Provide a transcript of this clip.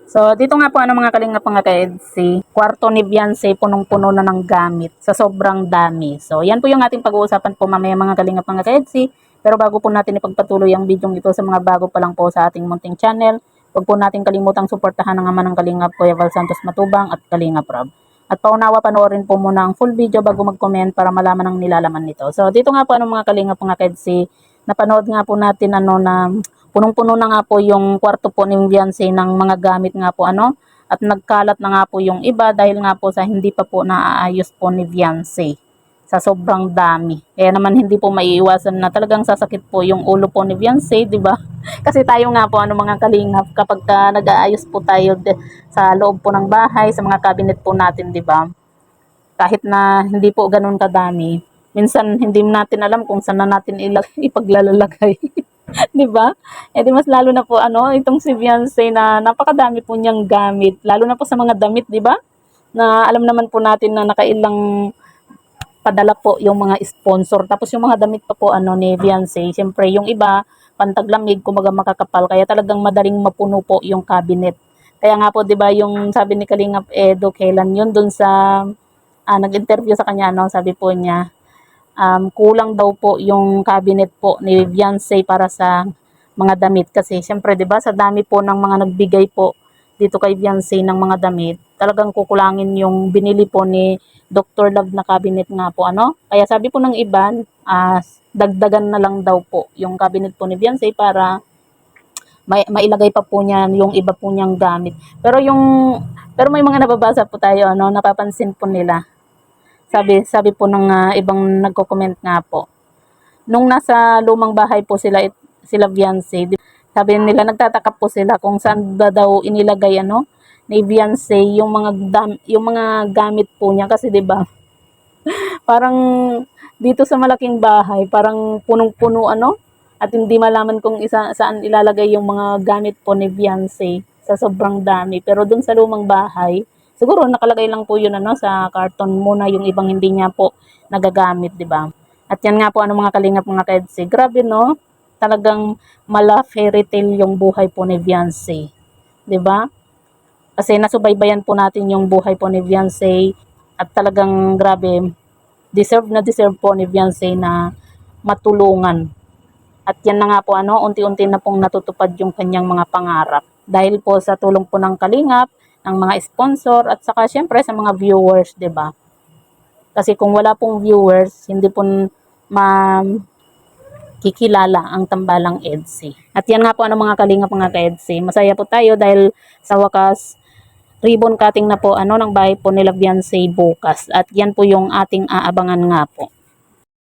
So, dito nga po mga kalingap mga ka-EDC, kwarto ni Beyonce punong-puno na ng gamit sa sobrang dami. So, yan po yung ating pag-uusapan po mamaya mga kalingap mga ka-EDC. Pero bago po natin ipagpatuloy ang video ito sa mga bago pa lang po sa ating munting channel, huwag po natin kalimutang suportahan ang ama ng Kalingap Kuya Val Santos Matubang at Kalingap Rob. At paunawa panoorin po muna ang full video bago mag-comment para malaman ang nilalaman nito. So, dito nga po mga kalingap mga ka-EDC, napanood nga po natin na punong-puno na nga po yung kwarto po ni Beyonce ng mga gamit nga po at nagkalat na nga po yung iba dahil nga po sa hindi pa po naaayos po ni Beyonce sa sobrang dami. Kaya naman hindi po maiiwasan na talagang sasakit po yung ulo po ni Beyonce, di ba? Kasi tayo nga po mga kalingap kapag nag-aayos po tayo sa loob po ng bahay, sa mga cabinet po natin, di ba? Kahit na hindi po ganun kadami, minsan hindi natin alam kung saan na natin ipaglalagay. 'Di ba? Eh di mas lalo na po itong si Beyonce na napakadami po niyang gamit, lalo na po sa mga damit, 'di ba? Na alam naman po natin na nakailang padala po yung mga sponsor. Tapos yung mga damit pa po ni Beyonce, siyempre yung iba pantaglamig, kumaga makakapal, kaya talagang madaling mapuno po yung cabinet. Kaya nga po 'di ba yung sabi ni Kalingap Edo kailan yun dun sa nag-interview sa kanya sabi po niya kulang daw po yung cabinet po ni Beyonce para sa mga damit kasi siyempre 'di ba sa dami po ng mga nagbigay po dito kay Beyonce ng mga damit, talagang kukulangin yung binili po ni Dr. Love na cabinet nga po Kaya sabi po ng iban, dagdagan na lang daw po yung cabinet po ni Beyonce para mailagay pa po niya yung iba po niyang gamit. Pero may mga nababasa po tayo napapansin po nila. Sabi po ng ibang nagko-comment nga po. Nung nasa lumang bahay po sila Beyonce, sabi nila nagtataka po sila kung saan daw inilagay ni Beyonce yung mga gamit po niya kasi 'di ba? Parang dito sa malaking bahay, parang punong-puno at hindi malaman kung saan ilalagay yung mga gamit po ni Beyonce sa sobrang dami. Pero dun sa lumang bahay, siguro nakalagay lang po yun sa karton muna yung ibang hindi niya po nagagamit, 'di ba? At yan nga po mga kalingap mga ka-EDC. Grabe talagang mala fairy tale yung buhay po ni Beyonce, 'di ba? Kasi nasubaybayan po natin yung buhay po ni Beyonce at talagang grabe, deserve po ni Beyonce na matulungan. At yan na nga po unti-unti na pong natutupad yung kanyang mga pangarap. Dahil po sa tulong po ng Kalingap, ng mga sponsor, at saka syempre sa mga viewers, 'di ba? Kasi kung wala pong viewers, hindi po kikilala ang Tambalang EDC. At yan nga po mga Kalingap mga ka-EDC. Masaya po tayo dahil sa wakas, ribbon cutting na po ng bahay po nila Beyonce bukas. At yan po yung ating aabangan nga po.